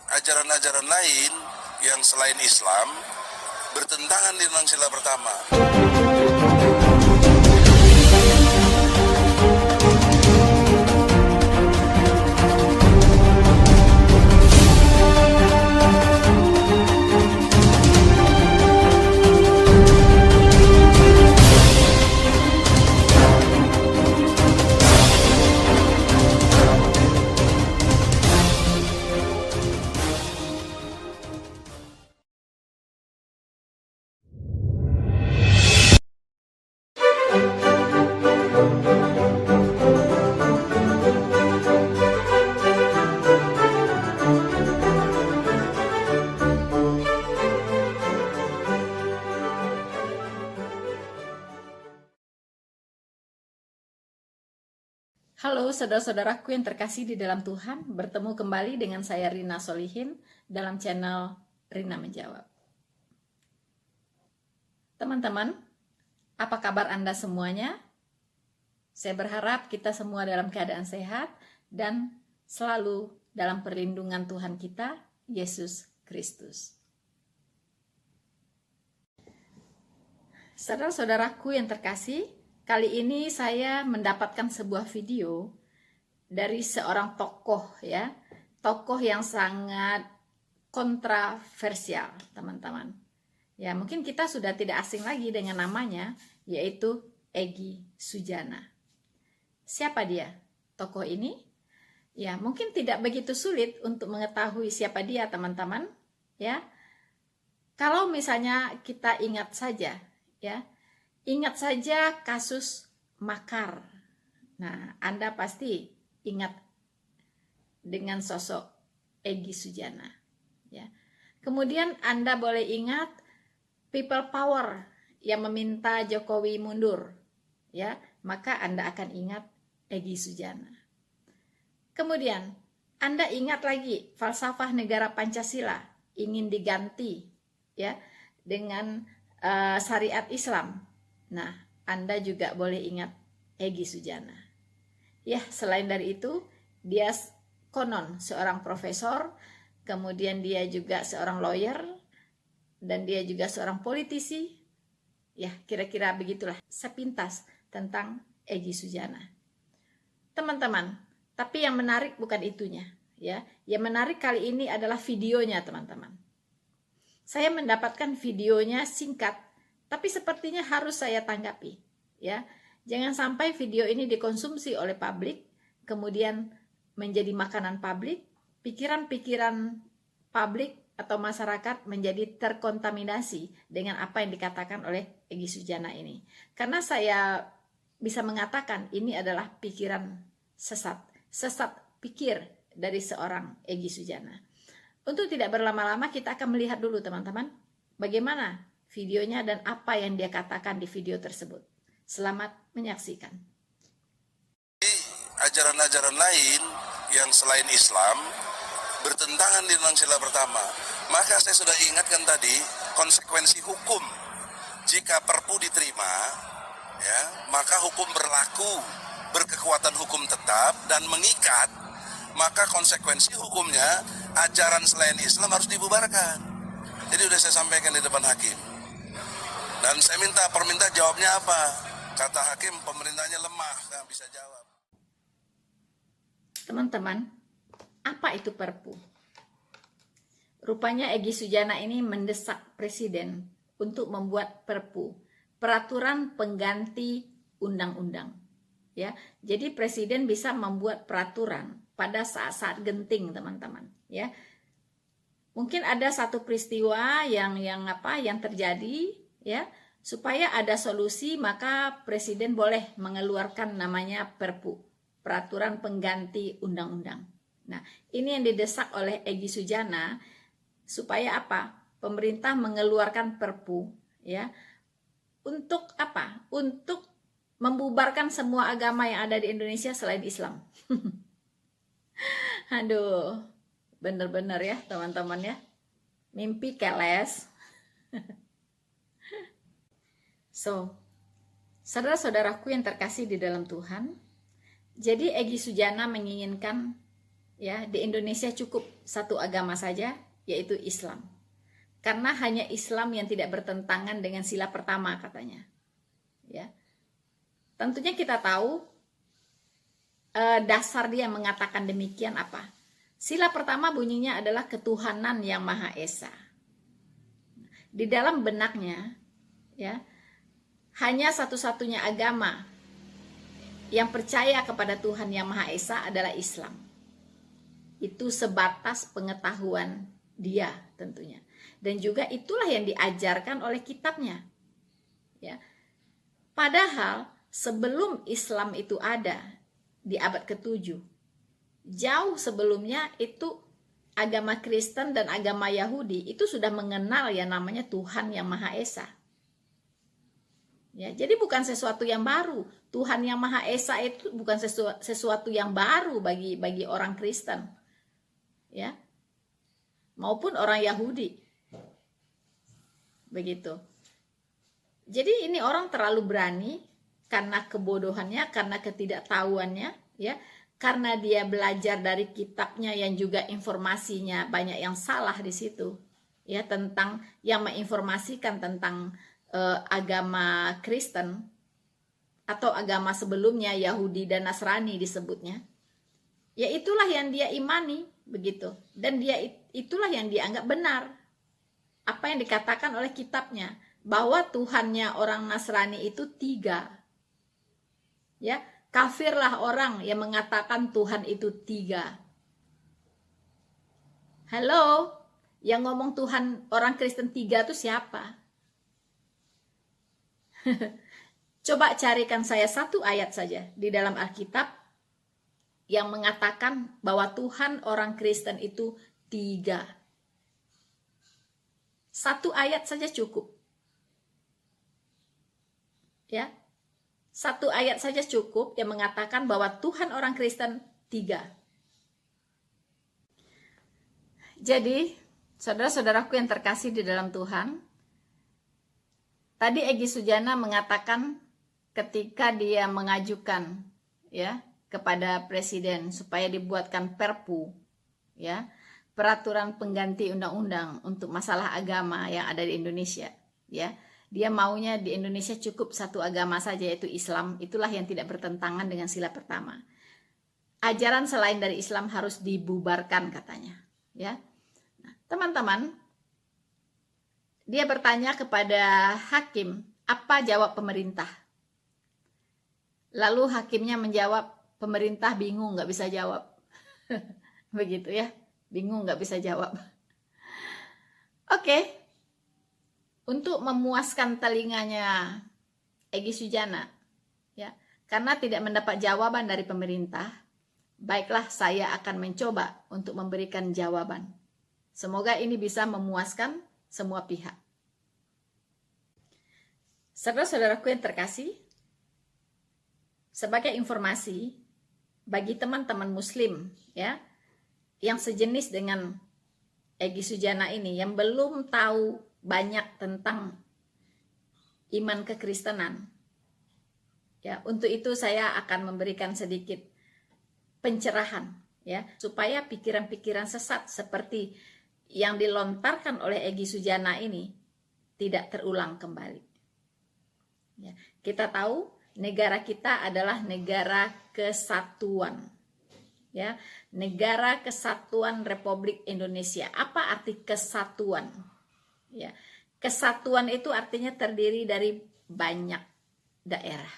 ajaran-ajaran lain yang selain Islam bertentangan dengan sila pertama. Halo saudara-saudaraku yang terkasih di dalam Tuhan, bertemu kembali dengan saya Rina Solihin dalam channel Rina Menjawab. Teman-teman, apa kabar Anda semuanya? Saya berharap kita semua dalam keadaan sehat dan selalu dalam perlindungan Tuhan kita, Yesus Kristus. Saudara-saudaraku yang terkasih, kali ini saya mendapatkan sebuah video dari seorang tokoh ya, tokoh yang sangat kontroversial, teman-teman. Ya, mungkin kita sudah tidak asing lagi dengan namanya, yaitu Egy Sujana. Siapa dia? Tokoh ini? Ya, mungkin tidak begitu sulit untuk mengetahui siapa dia, teman-teman, ya. Kalau misalnya kita ingat saja, ya. Ingat saja kasus makar. Nah, Anda pasti ingat dengan sosok Egy Sujana. Ya. Kemudian Anda boleh ingat people power yang meminta Jokowi mundur. Ya, maka Anda akan ingat Egy Sujana. Kemudian Anda ingat lagi falsafah negara Pancasila ingin diganti ya dengan syariat Islam. Nah, Anda juga boleh ingat Egy Sujana. Ya, selain dari itu, dia konon seorang profesor, kemudian dia juga seorang lawyer, dan dia juga seorang politisi. Ya, kira-kira begitulah sepintas tentang Egy Sujana. Teman-teman, tapi yang menarik bukan itunya. Ya, yang menarik kali ini adalah videonya, teman-teman. Saya mendapatkan videonya singkat, tapi sepertinya harus saya tanggapi, ya. Jangan sampai video ini dikonsumsi oleh publik, kemudian menjadi makanan publik, pikiran-pikiran publik atau masyarakat menjadi terkontaminasi dengan apa yang dikatakan oleh Egy Sujana ini. Karena saya bisa mengatakan ini adalah pikiran sesat pikir dari seorang Egy Sujana. Untuk tidak berlama-lama, kita akan melihat dulu, teman-teman, bagaimana videonya dan apa yang dia katakan di video tersebut. Selamat menyaksikan. Ajaran-ajaran lain yang selain Islam bertentangan dengan sila pertama. Maka saya sudah ingatkan tadi konsekuensi hukum. Jika Perpu diterima, ya, maka hukum berlaku, berkekuatan hukum tetap dan mengikat. Maka konsekuensi hukumnya ajaran selain Islam harus dibubarkan. Jadi sudah saya sampaikan di depan hakim. Dan saya minta permintaan jawabnya apa? Kata hakim, pemerintahnya lemah, nggak bisa jawab. Teman-teman, apa itu Perpu? Rupanya Egy Sujana ini mendesak presiden untuk membuat Perpu, peraturan pengganti undang-undang. Ya, jadi presiden bisa membuat peraturan pada saat-saat genting, teman-teman. Ya, mungkin ada satu peristiwa yang terjadi, ya, supaya ada solusi, maka presiden boleh mengeluarkan namanya Perpu, peraturan pengganti undang-undang. Nah, ini yang didesak oleh Egy Sujana supaya apa? Pemerintah mengeluarkan Perpu, ya, untuk apa? Untuk membubarkan semua agama yang ada di Indonesia selain Islam. Aduh, bener-bener ya teman-teman ya, mimpi keles. So, saudara-saudaraku yang terkasih di dalam Tuhan, jadi Egy Sujana menginginkan ya, di Indonesia cukup satu agama saja, yaitu Islam. Karena hanya Islam yang tidak bertentangan dengan sila pertama katanya. Ya. Tentunya kita tahu dasar dia mengatakan demikian apa. Sila pertama bunyinya adalah ketuhanan yang Maha Esa. Di dalam benaknya, ya, hanya satu-satunya agama yang percaya kepada Tuhan yang Maha Esa adalah Islam. Itu sebatas pengetahuan dia tentunya. Dan juga itulah yang diajarkan oleh kitabnya. Ya. Padahal sebelum Islam itu ada di abad ke-7, jauh sebelumnya itu agama Kristen dan agama Yahudi itu sudah mengenal yang namanya Tuhan yang Maha Esa. Ya, jadi bukan sesuatu yang baru. Tuhan yang Maha Esa itu bukan sesuatu yang baru bagi orang Kristen. Ya. Maupun orang Yahudi. Begitu. Jadi ini orang terlalu berani karena kebodohannya, karena ketidaktahuannya, ya. Karena dia belajar dari kitabnya yang juga informasinya banyak yang salah di situ. Ya, tentang yang menginformasikan tentang agama Kristen atau agama sebelumnya Yahudi dan Nasrani disebutnya. Ya itulah yang dia imani, begitu. Dan dia itulah yang dianggap benar. Apa yang dikatakan oleh kitabnya, bahwa Tuhannya orang Nasrani itu 3. Ya, kafirlah orang yang mengatakan Tuhan itu 3. Halo, yang ngomong Tuhan orang Kristen 3 itu siapa? Coba carikan saya satu ayat saja di dalam Alkitab yang mengatakan bahwa Tuhan orang Kristen itu 3. Satu ayat saja cukup. Ya. Satu ayat saja cukup yang mengatakan bahwa Tuhan orang Kristen 3. Jadi, saudara-saudaraku yang terkasih di dalam Tuhan, tadi Egy Sujana mengatakan ketika dia mengajukan ya kepada presiden supaya dibuatkan perpu, ya, peraturan pengganti undang-undang untuk masalah agama yang ada di Indonesia, ya. Dia maunya di Indonesia cukup satu agama saja, yaitu Islam. Itulah yang tidak bertentangan dengan sila pertama. Ajaran selain dari Islam harus dibubarkan katanya, ya. Nah, teman-teman, dia bertanya kepada hakim, apa jawab pemerintah? Lalu hakimnya menjawab, pemerintah bingung, nggak bisa jawab. Begitu ya, bingung nggak bisa jawab. Oke. Untuk memuaskan telinganya Egy Sujana, ya, karena tidak mendapat jawaban dari pemerintah, baiklah saya akan mencoba untuk memberikan jawaban. Semoga ini bisa memuaskan semua pihak. Saudara-saudaraku yang terkasih, sebagai informasi bagi teman-teman Muslim, ya, yang sejenis dengan Egy Sujana ini, yang belum tahu banyak tentang iman kekristenan, ya, untuk itu saya akan memberikan sedikit pencerahan, ya, supaya pikiran-pikiran sesat seperti yang dilontarkan oleh Egy Sujana ini tidak terulang kembali. Ya, kita tahu negara kita adalah negara kesatuan, ya, negara kesatuan Republik Indonesia. Apa arti kesatuan? Ya, kesatuan itu artinya terdiri dari banyak daerah,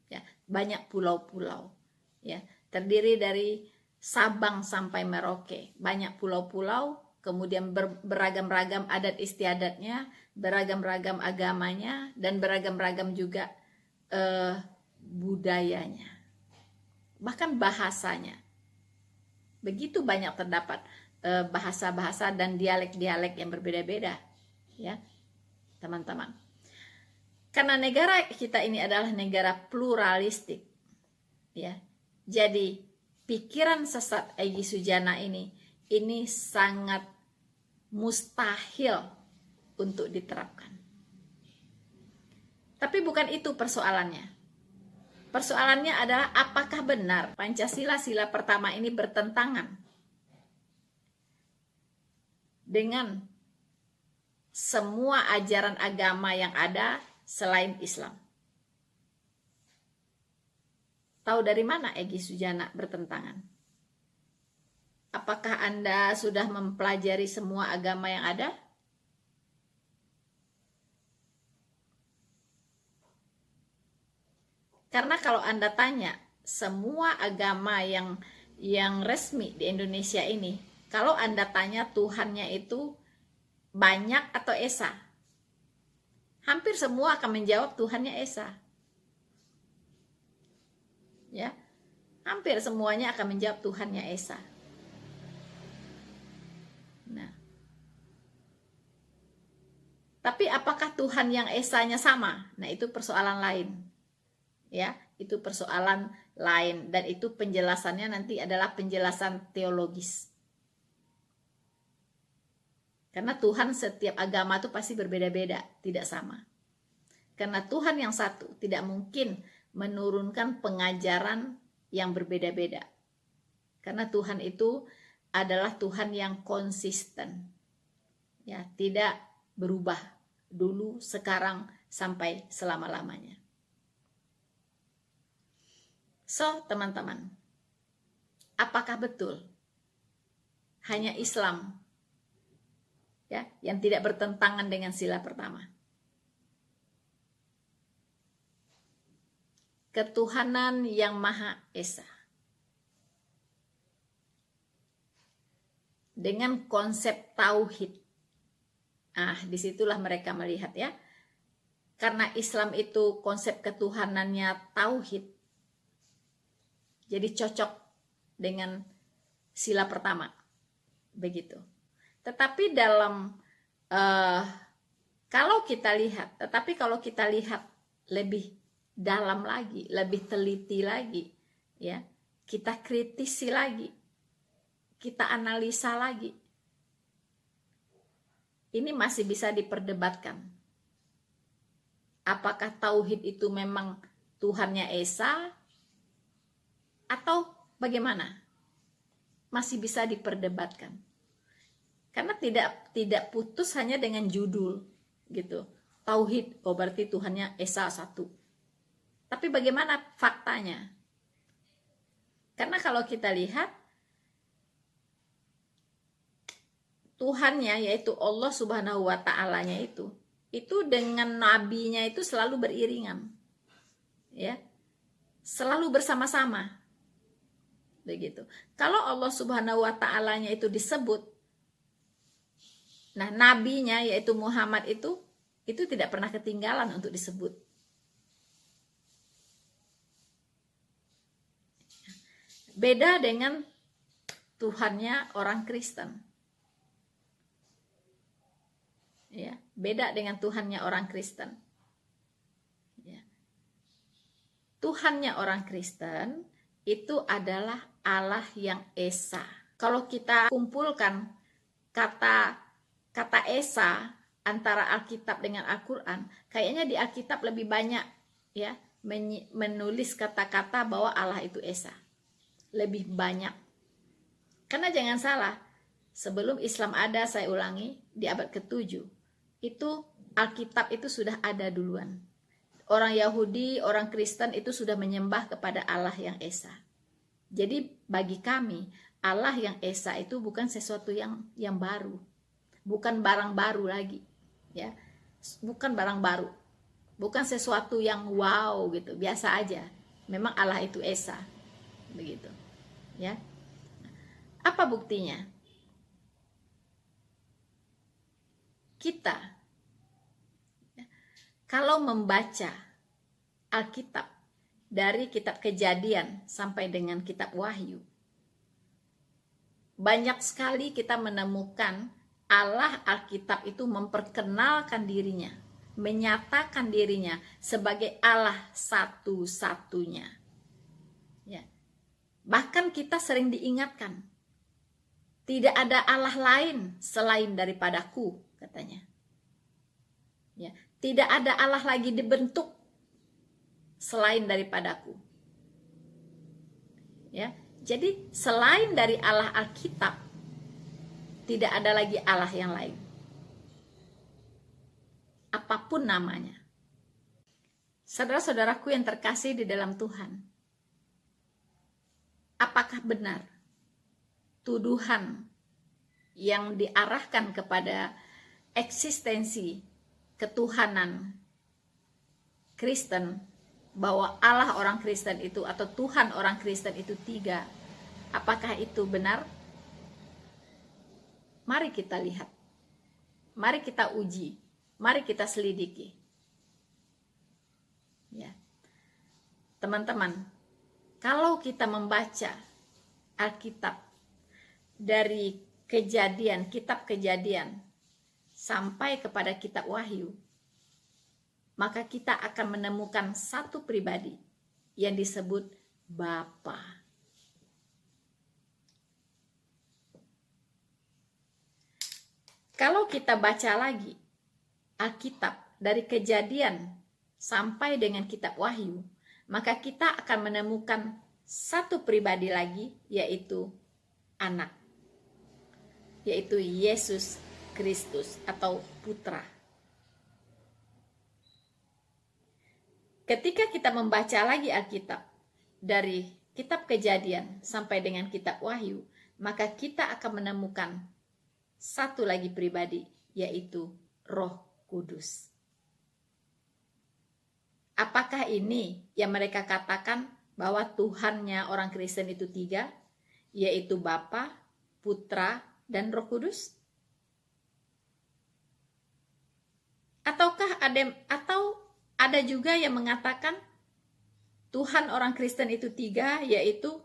ya, banyak pulau-pulau, ya, terdiri dari Sabang sampai Merauke, banyak pulau-pulau, kemudian beragam-ragam adat istiadatnya, beragam-ragam agamanya, dan beragam-ragam juga budayanya, bahkan bahasanya. Begitu banyak terdapat bahasa-bahasa dan dialek-dialek yang berbeda-beda. Ya, teman-teman. Karena negara kita ini adalah negara pluralistik, ya. Jadi pikiran sesat Egy Sujana ini sangat mustahil untuk diterapkan. Tapi bukan itu persoalannya. Persoalannya adalah apakah benar Pancasila sila pertama ini bertentangan dengan semua ajaran agama yang ada selain Islam. Tahu dari mana Egy Sujana bertentangan? Apakah Anda sudah mempelajari semua agama yang ada? Karena kalau Anda tanya semua agama yang resmi di Indonesia ini, kalau Anda tanya Tuhannya itu banyak atau esa, hampir semua akan menjawab Tuhannya esa. Ya, hampir semuanya akan menjawab Tuhannya esa. Nah, tapi apakah Tuhan yang esanya sama? Nah, itu persoalan lain. Ya, itu persoalan lain, dan itu penjelasannya nanti adalah penjelasan teologis. Karena Tuhan setiap agama itu pasti berbeda-beda, tidak sama. Karena Tuhan yang satu tidak mungkin menurunkan pengajaran yang berbeda-beda. Karena Tuhan itu adalah Tuhan yang konsisten. Ya, tidak berubah dulu, sekarang, sampai selama-lamanya. So, teman-teman, apakah betul hanya Islam ya yang tidak bertentangan dengan sila pertama? Ketuhanan yang Maha Esa. Dengan konsep tauhid. Disitulah mereka melihat ya. Karena Islam itu konsep ketuhanannya tauhid. Jadi cocok dengan sila pertama. Begitu. Tetapi kalau kita lihat lebih dalam lagi, lebih teliti lagi, ya, kita kritisi lagi, kita analisa lagi, ini masih bisa diperdebatkan. Apakah tauhid itu memang Tuhannya Esa atau bagaimana? Masih bisa diperdebatkan. Karena tidak putus hanya dengan judul gitu. Tauhid, berarti Tuhannya Esa satu. Tapi bagaimana faktanya? Karena kalau kita lihat Tuhannya, yaitu Allah Subhanahu wa Ta'alanya itu dengan nabinya itu selalu beriringan. Ya. Selalu bersama-sama. Begitu. Kalau Allah Subhanahu wa Ta'alanya itu disebut, nah nabinya yaitu Muhammad itu tidak pernah ketinggalan untuk disebut. Beda dengan Tuhannya orang Kristen. Ya, beda dengan Tuhannya orang Kristen. Ya. Tuhannya orang Kristen itu adalah Allah yang Esa. Kalau kita kumpulkan kata Esa antara Alkitab dengan Al-Quran, kayaknya di Alkitab lebih banyak ya menulis kata-kata bahwa Allah itu Esa. Lebih banyak. Karena jangan salah, sebelum Islam ada, saya ulangi, di abad ke-7, itu Alkitab itu sudah ada duluan. Orang Yahudi, orang Kristen itu sudah menyembah kepada Allah yang Esa. Jadi bagi kami, Allah yang Esa itu bukan sesuatu yang baru. Bukan barang baru lagi. Ya. Bukan barang baru. Bukan sesuatu yang wow gitu, biasa aja. Memang Allah itu Esa. Begitu. Ya. Apa buktinya? Kita kalau membaca Alkitab dari kitab Kejadian sampai dengan kitab Wahyu, banyak sekali kita menemukan Allah Alkitab itu memperkenalkan dirinya, menyatakan dirinya sebagai Allah satu-satunya. Ya. Bahkan kita sering diingatkan, tidak ada Allah lain selain daripadaku, katanya. Ya, tidak ada Allah lagi dibentuk selain daripadaku. Ya, jadi selain dari Allah Alkitab, Tidak ada lagi Allah yang lain. Apapun namanya. Saudara-saudaraku yang terkasih di dalam Tuhan, apakah benar tuduhan yang diarahkan kepada eksistensi ketuhanan Kristen, bahwa Allah orang Kristen itu atau Tuhan orang Kristen itu 3, apakah itu benar? Mari kita lihat, mari kita uji, mari kita selidiki. Ya, teman-teman, kalau kita membaca Alkitab dari Kejadian, kitab Kejadian sampai kepada kitab Wahyu, maka kita akan menemukan satu pribadi yang disebut Bapa. Kalau kita baca lagi Alkitab dari Kejadian sampai dengan kitab Wahyu, maka kita akan menemukan satu pribadi lagi, yaitu anak, yaitu Yesus Kristus atau Putra. Ketika kita membaca lagi Alkitab dari kitab Kejadian sampai dengan kitab Wahyu, maka kita akan menemukan satu lagi pribadi, yaitu Roh Kudus. Apakah ini yang mereka katakan bahwa Tuhannya orang Kristen itu 3, yaitu Bapa, Putra, dan Roh Kudus? Ataukah ada juga yang mengatakan Tuhan orang Kristen itu 3, yaitu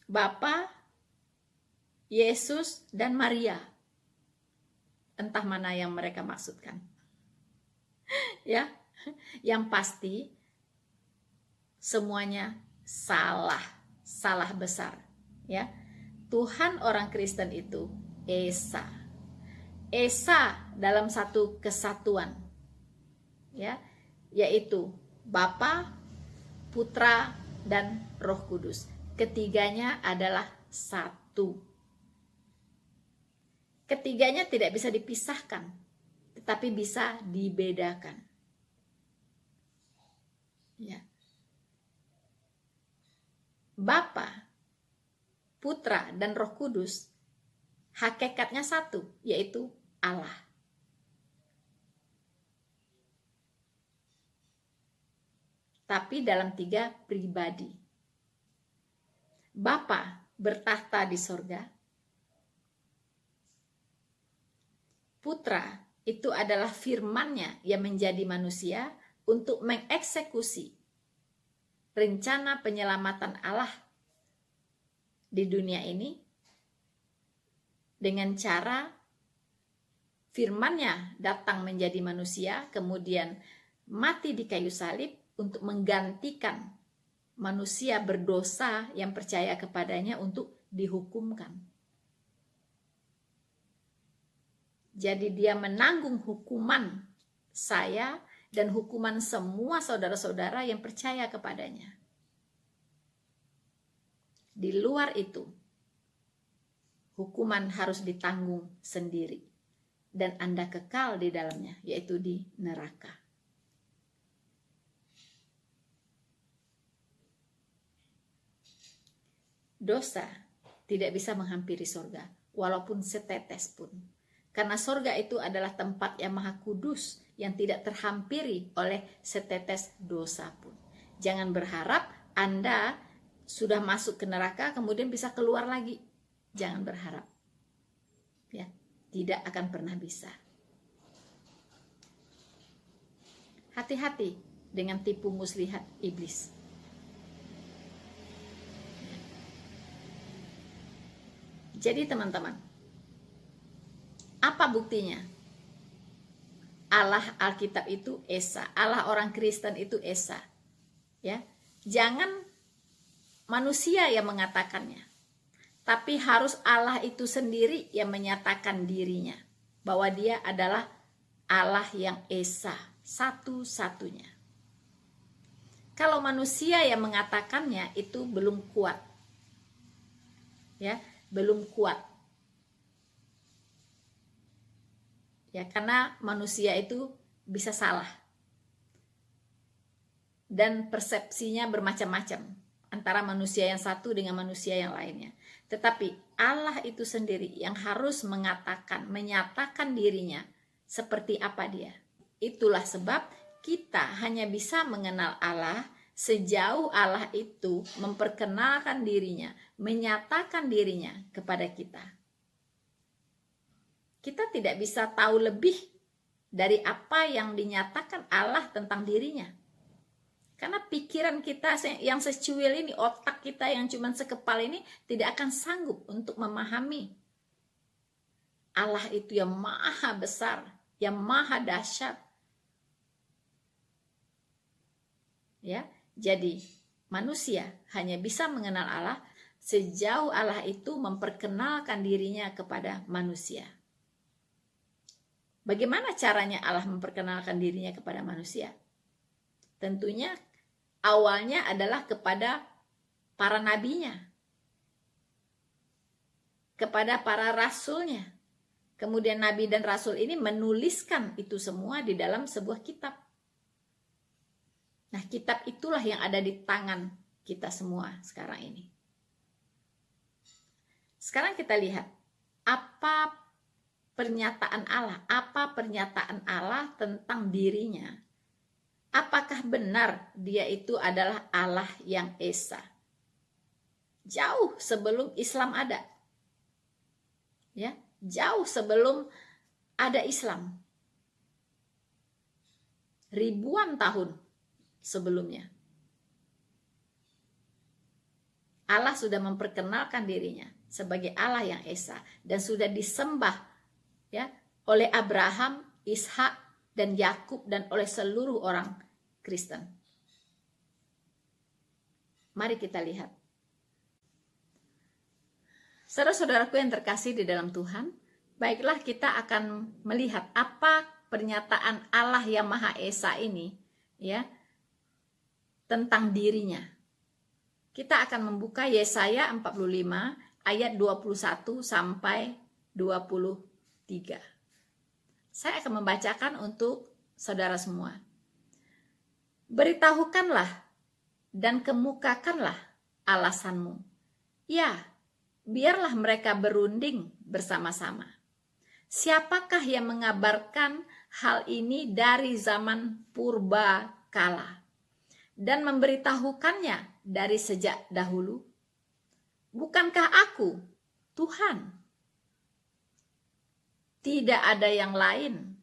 Bapa, Yesus, dan Maria? Entah mana yang mereka maksudkan. Ya, yang pasti semuanya salah besar. Ya, Tuhan orang Kristen itu Esa dalam satu kesatuan, ya, yaitu Bapa, Putra, dan Roh Kudus. Ketiganya adalah satu. Ketiganya tidak bisa dipisahkan, tetapi bisa dibedakan. Ya. Bapa, Putra, dan Roh Kudus hakikatnya satu, yaitu Allah. Tapi dalam 3 pribadi. Bapa bertahta di sorga. Putra itu adalah firman-Nya yang menjadi manusia untuk mengeksekusi rencana penyelamatan Allah di dunia ini dengan cara firman-Nya datang menjadi manusia, kemudian mati di kayu salib untuk menggantikan manusia berdosa yang percaya kepadanya untuk dihukumkan. Jadi dia menanggung hukuman saya dan hukuman semua saudara-saudara yang percaya kepadanya. Di luar itu, hukuman harus ditanggung sendiri. Dan Anda kekal di dalamnya, yaitu di neraka. Dosa tidak bisa menghampiri sorga, walaupun setetes pun. Karena sorga itu adalah tempat yang maha kudus, yang tidak terhampiri oleh setetes dosa pun. Jangan berharap Anda sudah masuk ke neraka kemudian bisa keluar lagi. Jangan berharap. Ya, tidak akan pernah bisa. Hati-hati dengan tipu muslihat iblis. Jadi teman-teman, apa buktinya? Allah Alkitab itu Esa, Allah orang Kristen itu Esa. Ya, jangan manusia yang mengatakannya, tapi harus Allah itu sendiri yang menyatakan dirinya bahwa Dia adalah Allah yang Esa, satu-satunya. Kalau manusia yang mengatakannya itu belum kuat, ya, belum kuat. Ya, karena manusia itu bisa salah. Dan persepsinya bermacam-macam antara manusia yang satu dengan manusia yang lainnya. Tetapi Allah itu sendiri yang harus menyatakan dirinya seperti apa dia. Itulah sebab kita hanya bisa mengenal Allah sejauh Allah itu memperkenalkan dirinya, menyatakan dirinya kepada kita. Kita tidak bisa tahu lebih dari apa yang dinyatakan Allah tentang dirinya. Karena pikiran kita yang secuil ini, otak kita yang cuma sekepal ini tidak akan sanggup untuk memahami Allah itu yang maha besar, yang maha dahsyat. Ya, jadi manusia hanya bisa mengenal Allah sejauh Allah itu memperkenalkan dirinya kepada manusia. Bagaimana caranya Allah memperkenalkan dirinya kepada manusia? Tentunya awalnya adalah kepada para nabinya, kepada para rasulnya. Kemudian nabi dan rasul ini menuliskan itu semua di dalam sebuah kitab. Nah, kitab itulah yang ada di tangan kita semua sekarang ini. Sekarang kita lihat apa pernyataan Allah tentang dirinya. Apakah benar dia itu adalah Allah yang Esa? Jauh sebelum Islam ada. Ya, jauh sebelum ada Islam. Ribuan tahun sebelumnya. Allah sudah memperkenalkan dirinya sebagai Allah yang Esa dan sudah disembah ya oleh Abraham, Ishak dan Yakub dan oleh seluruh orang Kristen. Mari kita lihat. Saudara-saudaraku yang terkasih di dalam Tuhan, baiklah kita akan melihat apa pernyataan Allah yang Maha Esa ini ya tentang dirinya. Kita akan membuka Yesaya 45 ayat 21 sampai 23. Saya akan membacakan untuk saudara semua. Beritahukanlah dan kemukakanlah alasanmu. Ya, biarlah mereka berunding bersama-sama. Siapakah yang mengabarkan hal ini dari zaman purba kala dan memberitahukannya dari sejak dahulu? Bukankah aku, Tuhan? Tidak ada yang lain.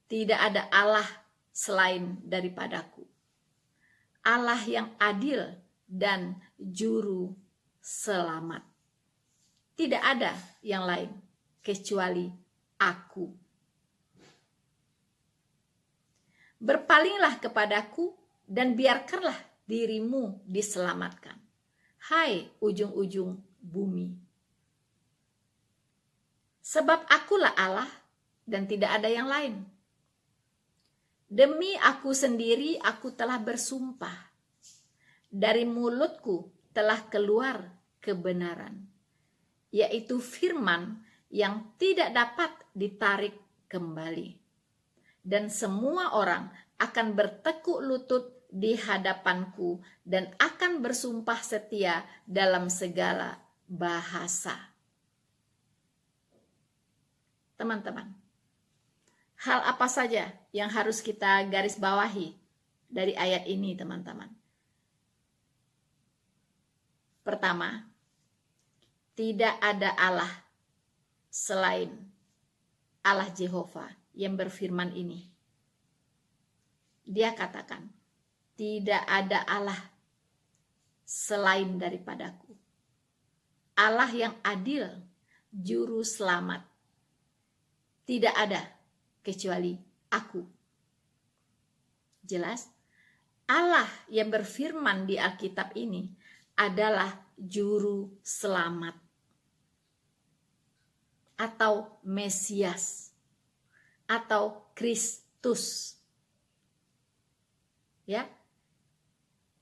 Tidak ada Allah selain daripadaku. Allah yang adil dan juru selamat. Tidak ada yang lain kecuali aku. Berpalinglah kepadaku dan biarkanlah dirimu diselamatkan. Hai ujung-ujung bumi. Sebab akulah Allah dan tidak ada yang lain. Demi aku sendiri aku telah bersumpah. Dari mulutku telah keluar kebenaran, yaitu firman yang tidak dapat ditarik kembali. Dan semua orang akan bertekuk lutut di hadapanku dan akan bersumpah setia dalam segala bahasa. Teman-teman, hal apa saja yang harus kita garis bawahi dari ayat ini, teman-teman? Pertama, tidak ada Allah selain Allah Jehovah yang berfirman ini. Dia katakan, tidak ada Allah selain daripadaku. Allah yang adil, juru selamat. Tidak ada kecuali aku. Jelas? Allah yang berfirman di Alkitab ini adalah juru selamat atau Mesias atau Kristus. Ya.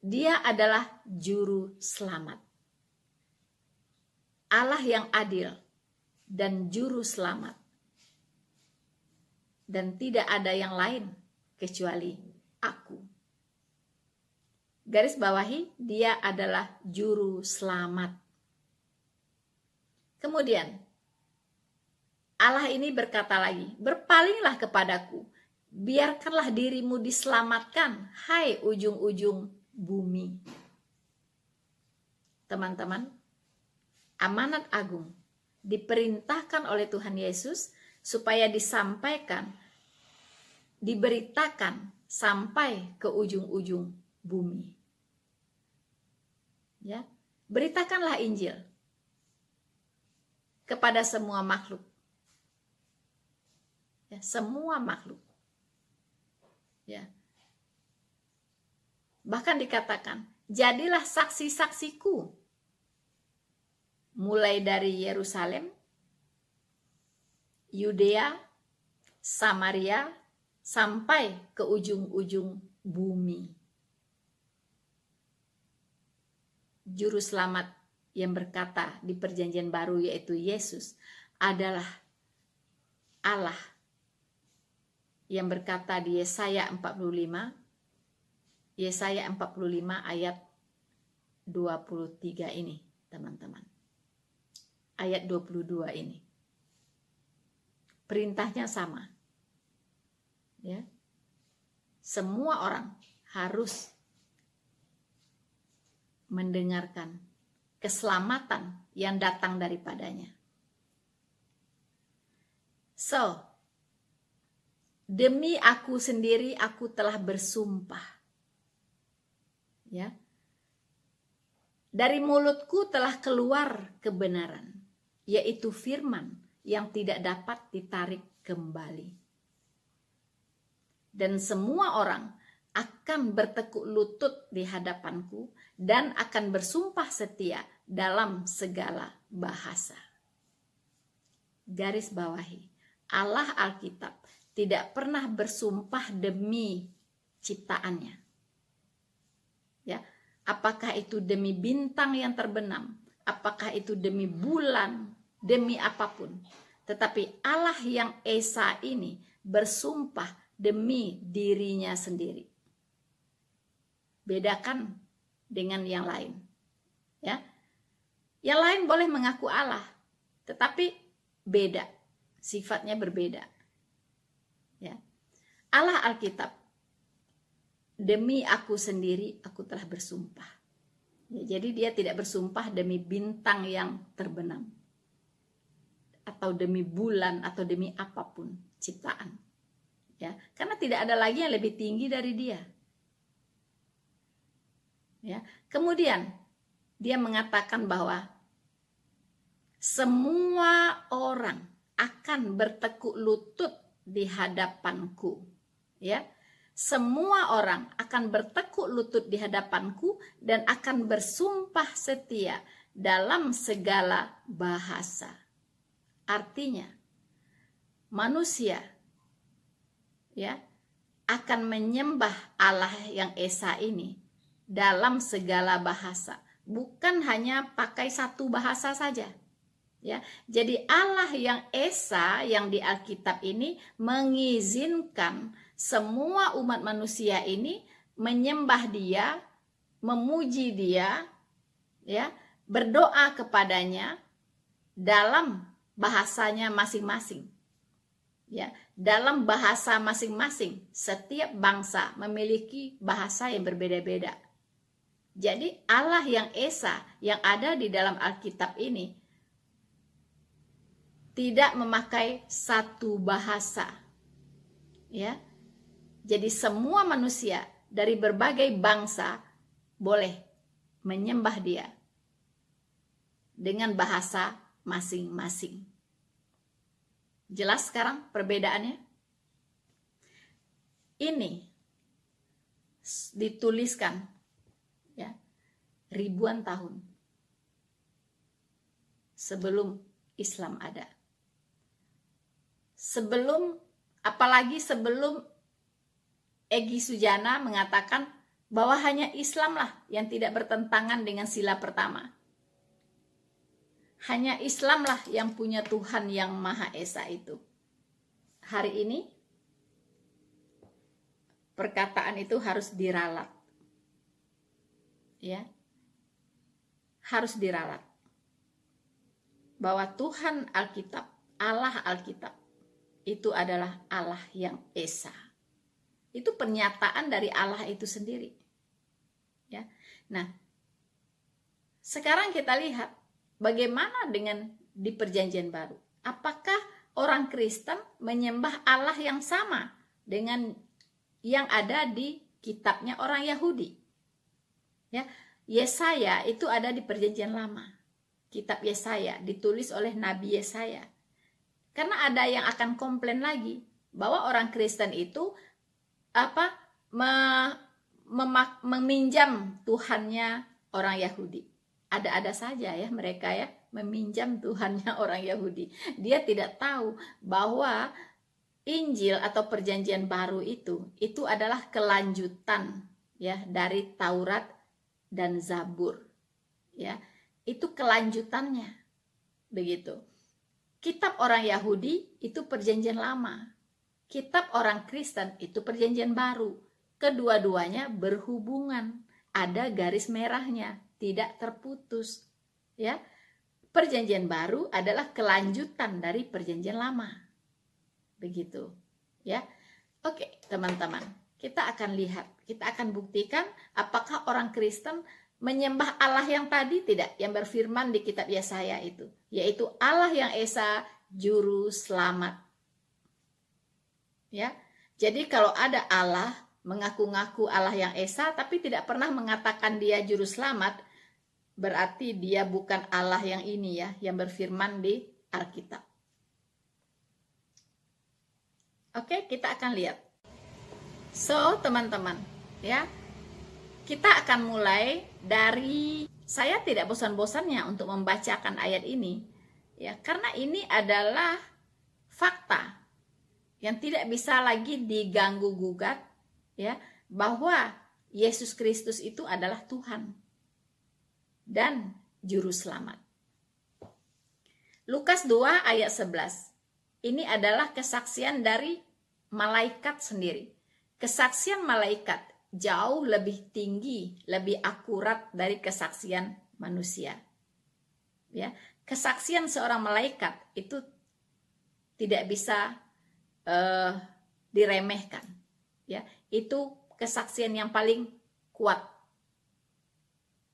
Dia adalah juru selamat. Allah yang adil dan juru selamat. dan tidak ada yang lain kecuali aku. Garis bawahi, dia adalah juru selamat. Kemudian Allah ini berkata lagi, berpalinglah kepadaku, biarkanlah dirimu diselamatkan, hai ujung-ujung bumi. Teman-teman, amanat agung diperintahkan oleh Tuhan Yesus supaya disampaikan, diberitakan sampai ke ujung-ujung bumi. Ya, beritakanlah Injil kepada semua makhluk. Ya, semua makhluk. Ya. Bahkan dikatakan, jadilah saksi-saksiku mulai dari Yerusalem, Yudea, Samaria, sampai ke ujung-ujung bumi. Juru selamat yang berkata di perjanjian baru, yaitu Yesus, adalah Allah yang berkata di Yesaya 45 ayat 23 ini, teman-teman. Ayat 22 ini. Perintahnya sama. Ya. Semua orang harus mendengarkan keselamatan yang datang daripadanya. So, demi aku sendiri aku telah bersumpah. Ya. Dari mulutku telah keluar kebenaran, yaitu firman yang tidak dapat ditarik kembali. Dan semua orang akan bertekuk lutut di hadapanku dan akan bersumpah setia dalam segala bahasa. Garis bawahi, Allah Alkitab tidak pernah bersumpah demi ciptaannya. Ya, apakah itu demi bintang yang terbenam, apakah itu demi bulan, demi apapun. Tetapi Allah yang Esa ini bersumpah demi dirinya sendiri. Bedakan dengan yang lain. Ya. Yang lain boleh mengaku Allah, tetapi beda, sifatnya berbeda. Ya. Allah Alkitab, demi aku sendiri aku telah bersumpah. Ya, jadi dia tidak bersumpah demi bintang yang terbenam, atau demi bulan, atau demi apapun ciptaan. Ya, karena tidak ada lagi yang lebih tinggi dari dia. Ya, kemudian dia mengatakan bahwa semua orang akan bertekuk lutut di hadapanku. Ya, semua orang akan bertekuk lutut di hadapanku dan akan bersumpah setia dalam segala bahasa. Artinya, manusia ya akan menyembah Allah yang Esa ini dalam segala bahasa, bukan hanya pakai satu bahasa saja. Ya, jadi Allah yang Esa yang di Alkitab ini mengizinkan semua umat manusia ini menyembah Dia, memuji Dia, ya, berdoa kepadanya dalam bahasanya masing-masing. Ya, dalam bahasa masing-masing, setiap bangsa memiliki bahasa yang berbeda-beda. Jadi Allah yang Esa yang ada di dalam Alkitab ini tidak memakai satu bahasa. Ya. Jadi semua manusia dari berbagai bangsa boleh menyembah Dia dengan bahasa masing-masing. Jelas sekarang perbedaannya? Ini dituliskan ya ribuan tahun sebelum Islam ada. Apalagi sebelum Egy Sujana mengatakan bahwa hanya Islamlah yang tidak bertentangan dengan sila pertama. Hanya Islamlah yang punya Tuhan yang Maha Esa itu. Hari ini perkataan itu harus diralat. Ya. Harus diralat. Bahwa Tuhan Alkitab, Allah Alkitab, itu adalah Allah yang esa. Itu pernyataan dari Allah itu sendiri. Ya. Nah, sekarang kita lihat bagaimana dengan di Perjanjian Baru. Apakah orang Kristen menyembah Allah yang sama dengan yang ada di kitabnya orang Yahudi? Ya, Yesaya itu ada di Perjanjian Lama. Kitab Yesaya ditulis oleh Nabi Yesaya. Karena ada yang akan komplain lagi bahwa orang Kristen itu meminjam Tuhannya orang Yahudi. Ada-ada saja ya mereka ya meminjam Tuhannya orang Yahudi. Dia tidak tahu bahwa Injil atau Perjanjian Baru itu adalah kelanjutan ya dari Taurat dan Zabur. Ya, itu kelanjutannya. Begitu. Kitab orang Yahudi itu Perjanjian Lama. Kitab orang Kristen itu Perjanjian Baru. Kedua-duanya berhubungan, ada garis merahnya, tidak terputus. Ya, Perjanjian Baru adalah kelanjutan dari Perjanjian Lama. Begitu, ya. Oke, teman-teman, kita akan lihat, kita akan buktikan apakah orang Kristen menyembah Allah yang tadi tidak, yang berfirman di kitab Yesaya itu, yaitu Allah yang esa, juru selamat. Ya. Jadi kalau ada Allah mengaku-ngaku Allah yang esa tapi tidak pernah mengatakan dia juru selamat, berarti dia bukan Allah yang ini ya, yang berfirman di Alkitab. Oke, kita akan lihat. So, teman-teman, ya. Kita akan mulai dari, saya tidak bosan-bosannya untuk membacakan ayat ini ya, karena ini adalah fakta yang tidak bisa lagi diganggu-gugat ya, bahwa Yesus Kristus itu adalah Tuhan dan juru selamat. Lukas 2 ayat 11. Ini adalah kesaksian dari malaikat sendiri. Kesaksian malaikat jauh lebih tinggi, lebih akurat dari kesaksian manusia. Ya, kesaksian seorang malaikat itu tidak bisa diremehkan. Ya, itu kesaksian yang paling kuat,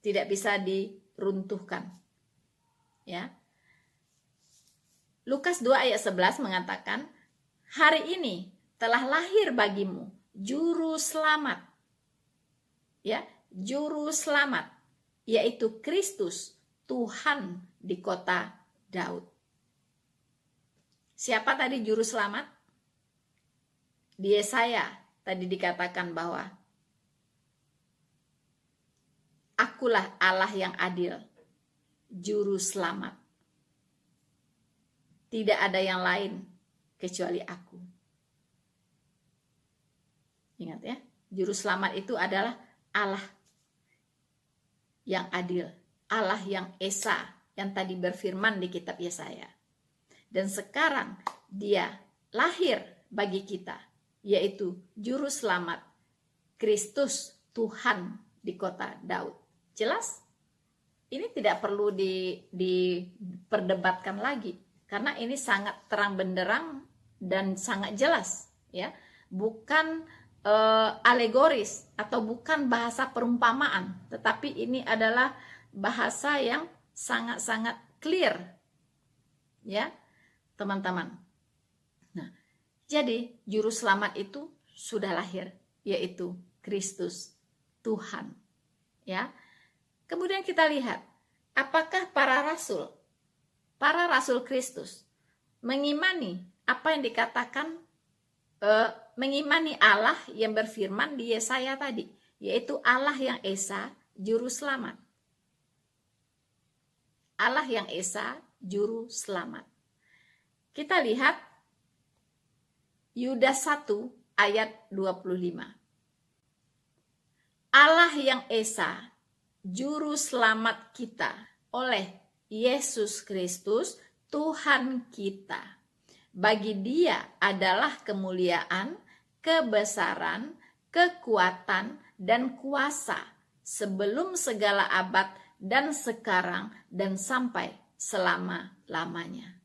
tidak bisa diruntuhkan. Ya, Lukas 2 ayat 11 mengatakan, hari ini telah lahir bagimu juru selamat. Ya, juru selamat, yaitu Kristus, Tuhan di kota Daud. Siapa tadi juru selamat? Di Yesaya tadi dikatakan bahwa akulah Allah yang adil, juru selamat. Tidak ada yang lain kecuali aku. Ingat ya, juru selamat itu adalah Allah yang adil, Allah yang esa, yang tadi berfirman di kitab Yesaya. Dan sekarang dia lahir bagi kita, yaitu juru selamat, Kristus, Tuhan di kota Daud. Jelas? Ini tidak perlu diperdebatkan lagi, karena ini sangat terang benderang dan sangat jelas, ya. Bukan alegoris atau bukan bahasa perumpamaan, tetapi ini adalah bahasa yang sangat-sangat clear, ya, teman-teman. Nah, jadi juru selamat itu sudah lahir, yaitu Kristus, Tuhan, ya. Kemudian kita lihat, apakah para rasul Kristus mengimani apa yang dikatakan, mengimani Allah yang berfirman di Yesaya tadi, yaitu Allah yang esa, juru selamat. Allah yang esa, juru selamat. Kita lihat Yudas 1 ayat 25. Allah yang esa, juru selamat kita oleh Yesus Kristus, Tuhan kita. Bagi dia adalah kemuliaan, kebesaran, kekuatan, dan kuasa sebelum segala abad dan sekarang dan sampai selama-lamanya.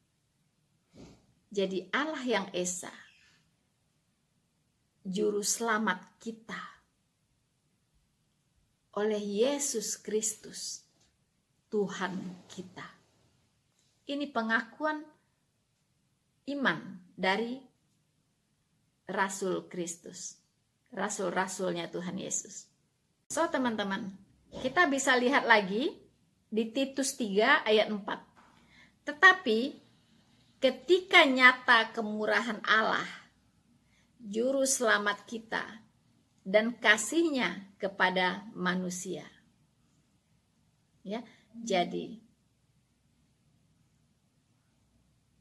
Jadi Allah yang Esa, Juru Selamat kita, oleh Yesus Kristus, Tuhan kita. Ini pengakuan iman dari Rasul Kristus, Rasul-Rasulnya Tuhan Yesus. So teman-teman, kita bisa lihat lagi di Titus 3 ayat 4. Tetapi ketika nyata kemurahan Allah, Juru Selamat kita, dan kasihnya kepada manusia. Ya, jadi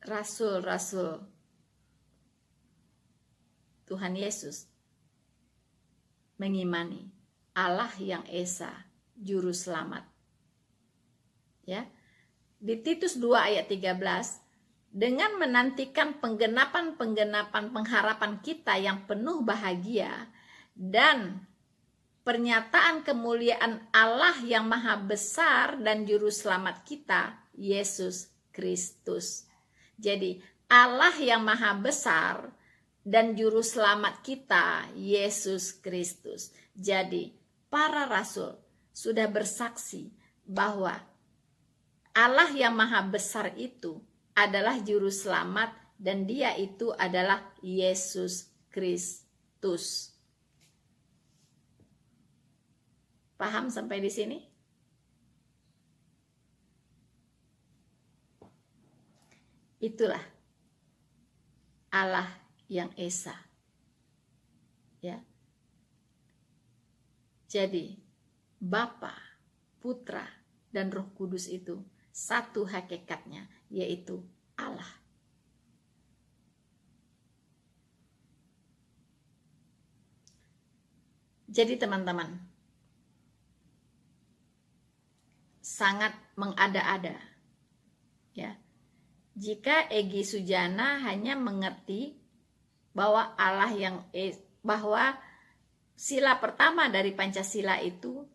rasul-rasul Tuhan Yesus mengimani Allah yang Esa, Juru Selamat. Ya. Di Titus 2 ayat 13, dengan menantikan penggenapan pengharapan kita yang penuh bahagia dan pernyataan kemuliaan Allah yang maha besar dan Juru Selamat kita, Yesus Kristus. Jadi Allah yang maha besar dan Juru Selamat kita, Yesus Kristus. Jadi para rasul sudah bersaksi bahwa Allah yang maha besar itu adalah Juru Selamat dan Dia itu adalah Yesus Kristus. Paham sampai di sini? Itulah Allah yang Esa. Ya. Jadi Bapa, Putra, dan Roh Kudus itu satu hakikatnya, yaitu Allah. Jadi teman-teman, sangat mengada-ada, ya. Jika Egy Sujana hanya mengerti bahwa bahwa sila pertama dari Pancasila itu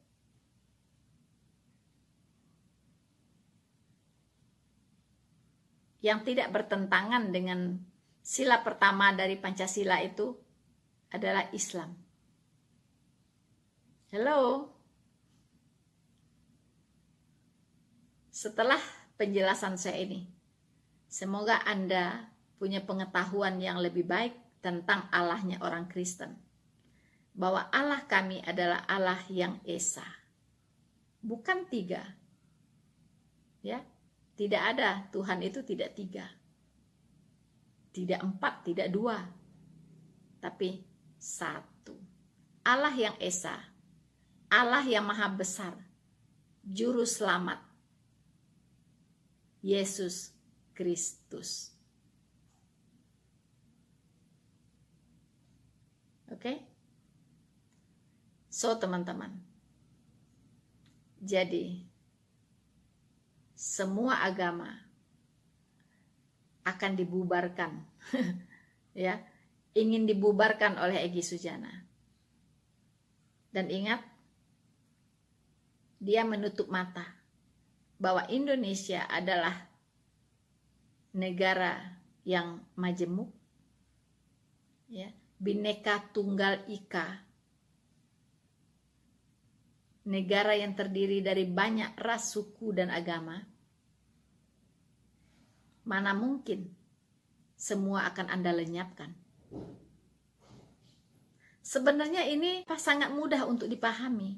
yang tidak bertentangan dengan sila pertama dari Pancasila itu adalah Islam. Halo. Setelah penjelasan saya ini, semoga Anda punya pengetahuan yang lebih baik tentang Allahnya orang Kristen. Bahwa Allah kami adalah Allah yang Esa. Bukan tiga. Ya, tidak ada, Tuhan itu tidak tiga. Tidak empat, tidak dua. Tapi satu. Allah yang Esa. Allah yang maha besar. Juru Selamat. Yesus Kristus. Oke? So teman-teman. Jadi semua agama akan dibubarkan. Ya, ingin dibubarkan oleh Egy Sujana. Dan ingat, dia menutup mata bahwa Indonesia adalah negara yang majemuk, ya, Bhinneka Tunggal Ika, negara yang terdiri dari banyak ras, suku, dan agama. Mana mungkin semua akan Anda lenyapkan? Sebenarnya ini sangat mudah untuk dipahami,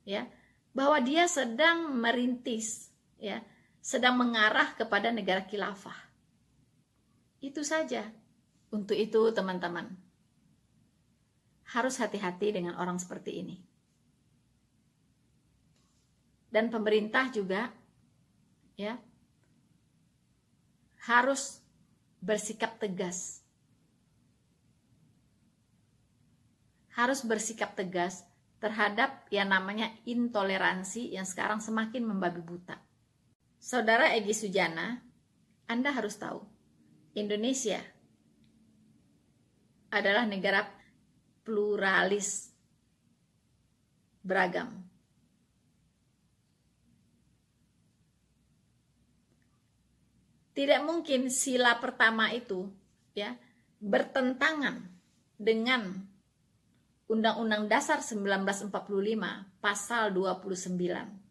ya, bahwa dia sedang merintis, ya, sedang mengarah kepada negara khilafah. Itu saja. Untuk itu teman-teman, harus hati-hati dengan orang seperti ini. Dan pemerintah juga, ya, harus bersikap tegas. Harus bersikap tegas terhadap yang namanya intoleransi yang sekarang semakin membabi buta. Saudara Egy Sujana, Anda harus tahu, Indonesia adalah negara pluralis, beragam. Tidak mungkin sila pertama itu ya bertentangan dengan Undang-Undang Dasar 1945 pasal 29.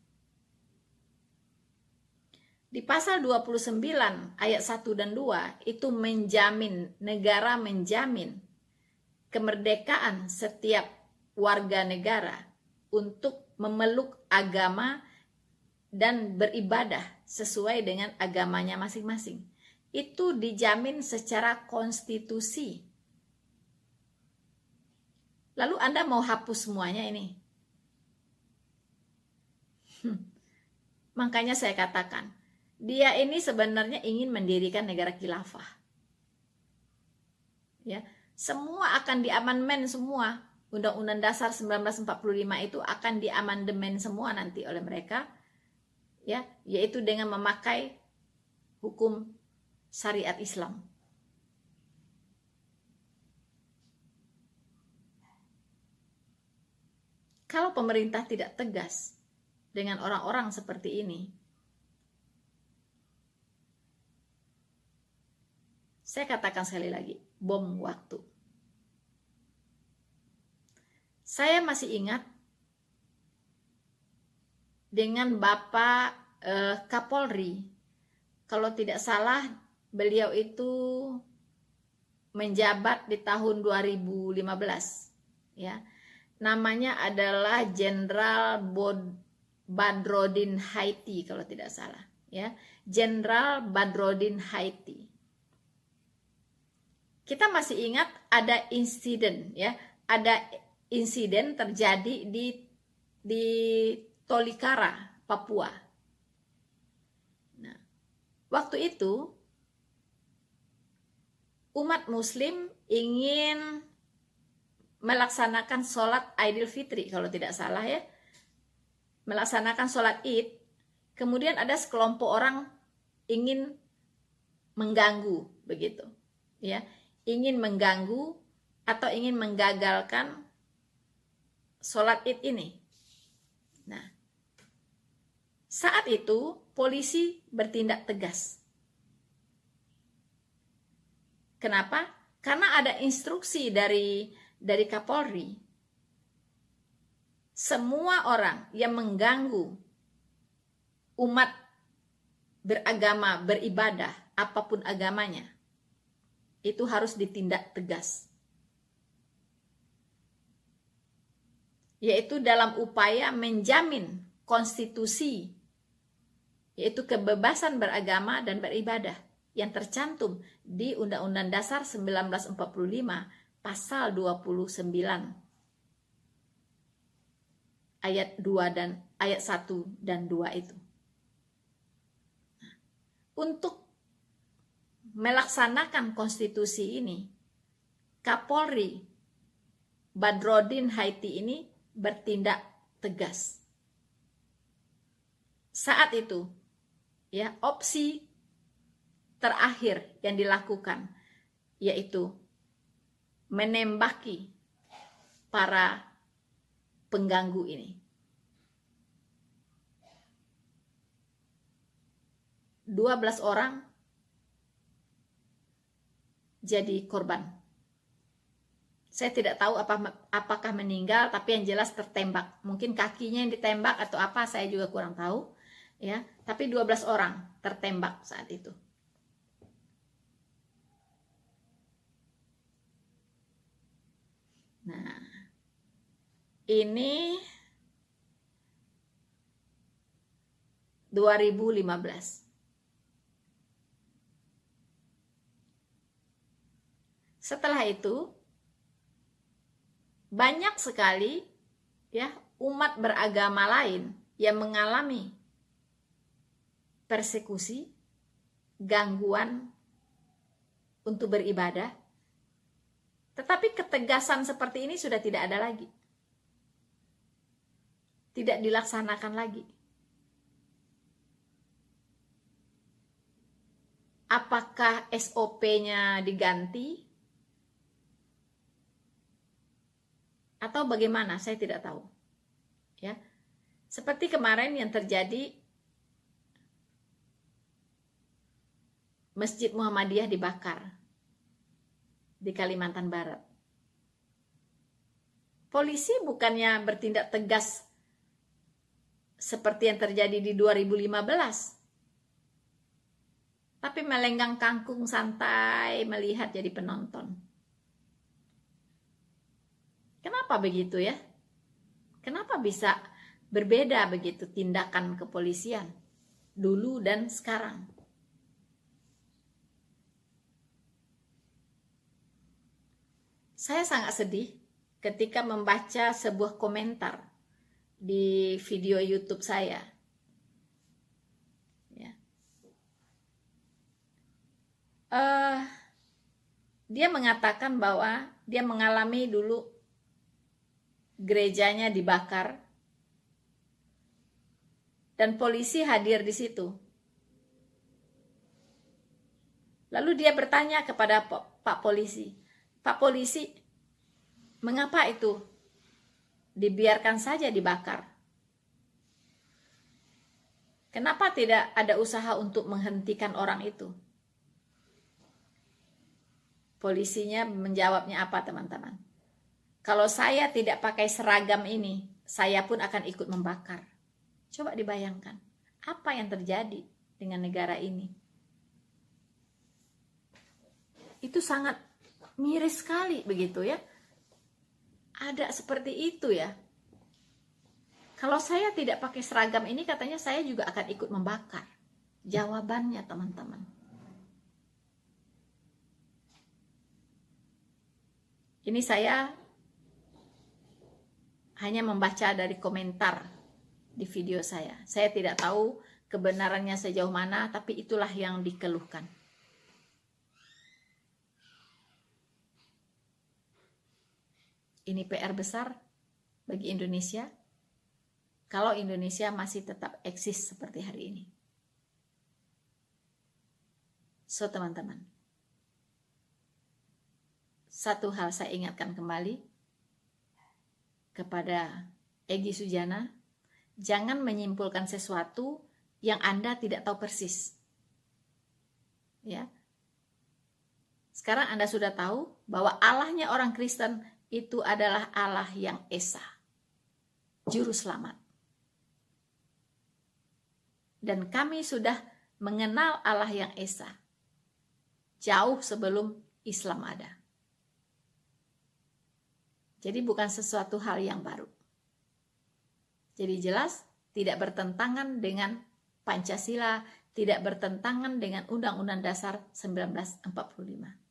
Di pasal 29 ayat 1 dan 2 itu menjamin, negara menjamin kemerdekaan setiap warga negara untuk memeluk agama dan beribadah sesuai dengan agamanya masing-masing. Itu dijamin secara konstitusi. Lalu Anda mau hapus semuanya ini? Makanya saya katakan, dia ini sebenarnya ingin mendirikan negara khilafah. Ya, semua akan diamandemen semua. Undang-Undang Dasar 1945 itu akan diamandemen semua nanti oleh mereka, ya, yaitu dengan memakai hukum syariat Islam. Kalau pemerintah tidak tegas dengan orang-orang seperti ini, saya katakan sekali lagi, bom waktu. Saya masih ingat dengan Bapak Kapolri, kalau tidak salah beliau itu menjabat di tahun 2015, ya. Namanya adalah Jenderal Badrodin Haiti kalau tidak salah, ya. Jenderal Badrodin Haiti. Kita masih ingat ada insiden, ya, ada insiden terjadi di Tolikara, Papua. Nah, waktu itu umat Muslim ingin melaksanakan sholat Idul Fitri kalau tidak salah, ya, melaksanakan sholat Id. Kemudian ada sekelompok orang ingin mengganggu, begitu, ya. Ingin mengganggu atau ingin menggagalkan sholat Id ini. Nah, saat itu polisi bertindak tegas. Kenapa? Karena ada instruksi dari Kapolri. Semua orang yang mengganggu umat beragama, beribadah, apapun agamanya, itu harus ditindak tegas. Yaitu dalam upaya menjamin konstitusi, yaitu kebebasan beragama dan beribadah yang tercantum di Undang-Undang Dasar 1945 pasal 29 ayat 2 dan ayat 1 dan 2 itu. Untuk melaksanakan konstitusi ini, Kapolri Badrodin Haiti ini bertindak tegas. Saat itu, ya, opsi terakhir yang dilakukan yaitu menembaki para pengganggu ini. 12 orang jadi korban. Saya tidak tahu apakah meninggal, tapi yang jelas tertembak. Mungkin kakinya yang ditembak atau apa, saya juga kurang tahu, ya. Tapi 12 orang tertembak saat itu. Nah, ini 2015. Setelah itu banyak sekali, ya, umat beragama lain yang mengalami persekusi, gangguan untuk beribadah. Tetapi ketegasan seperti ini sudah tidak ada lagi. Tidak dilaksanakan lagi. Apakah SOP-nya diganti? atau bagaimana, saya tidak tahu. Ya. Seperti kemarin yang terjadi, Masjid Muhammadiyah dibakar di Kalimantan Barat. Polisi bukannya bertindak tegas seperti yang terjadi di 2015, tapi melenggang kangkung santai melihat jadi penonton. Kenapa begitu ya? Kenapa bisa berbeda begitu tindakan kepolisian dulu dan sekarang? Saya sangat sedih ketika membaca sebuah komentar di video YouTube saya. Ya. Dia mengatakan bahwa dia mengalami dulu gerejanya dibakar dan polisi hadir di situ. Lalu dia bertanya kepada Pak Polisi, "Pak Polisi, mengapa itu dibiarkan saja dibakar? Kenapa tidak ada usaha untuk menghentikan orang itu?" Polisinya menjawabnya apa, teman-teman? "Kalau saya tidak pakai seragam ini, saya pun akan ikut membakar." Coba dibayangkan, apa yang terjadi dengan negara ini? Itu sangat miris sekali begitu ya. Ada seperti itu ya. Kalau saya tidak pakai seragam ini, katanya saya juga akan ikut membakar. Jawabannya, teman-teman, ini saya hanya membaca dari komentar di video saya. Saya tidak tahu kebenarannya sejauh mana, tapi itulah yang dikeluhkan. Ini PR besar bagi Indonesia kalau Indonesia masih tetap eksis seperti hari ini. So, teman-teman, satu hal saya ingatkan kembali kepada Egy Sujana, jangan menyimpulkan sesuatu yang Anda tidak tahu persis. Ya. Sekarang Anda sudah tahu bahwa Allahnya orang Kristen itu adalah Allah yang Esa, Juru Selamat. Dan kami sudah mengenal Allah yang Esa jauh sebelum Islam ada. Jadi bukan sesuatu hal yang baru. Jadi jelas tidak bertentangan dengan Pancasila, tidak bertentangan dengan Undang-Undang Dasar 1945.